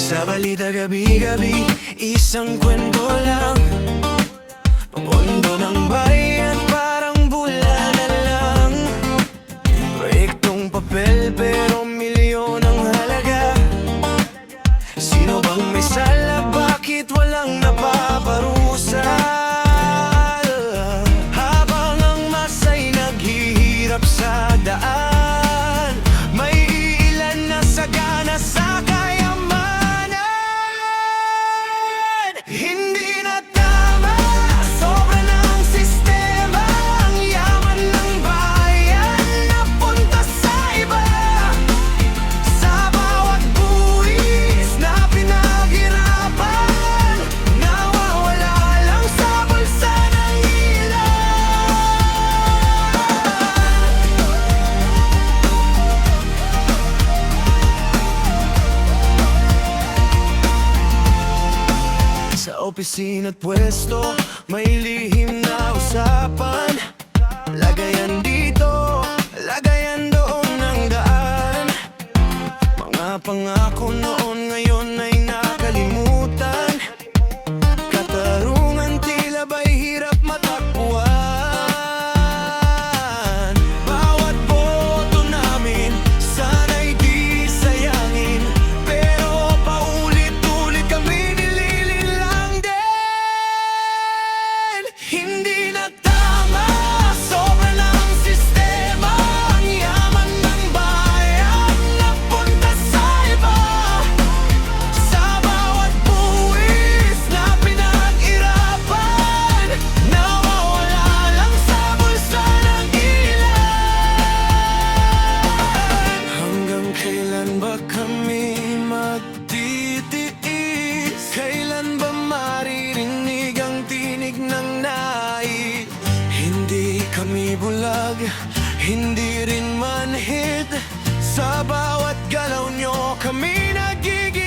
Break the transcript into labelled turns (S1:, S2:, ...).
S1: Sa balita gabi-gabi, isang kwento lang. Pondo ng bayan, parang bula na lang. Proyektong papel, pero milyon ang halaga. Sino bang may sala? Bakit walang napaparusa? Habang ang masa'y naghihirap sa daan, may ilan na sagana sa kayamanan. Hindi na tama, sobra ng sistema. Ang yaman ng bayan napunta sa iba. Sa bawat buwis na pinaghirapan, nawawala lang sa bulsa ng ilan. Sa opisina at pwesto, may lihim na usapan. Lagayan dito, lagayan doon ng daan. Mga pangako noon ngayon ay nakalimutan. Katarungan tila ba'y hirap matakbuhan. Bawat boto namin sana'y di sayangin, pero paulit-ulit kami nilililang din. Hindi na tama, sobra ng sistema. Ang yaman ng bayan napunta sa iba. Sa bawat buwis na pinag-irapan, nawawala lang sa bulsa ng ilan. Hanggang kailan ba kami magtitiis? Kailan ba maririnig ang tinig ng nais? Hindi kami bulag, hindi rin manhid. Sa bawat galaw nyo kami nagiging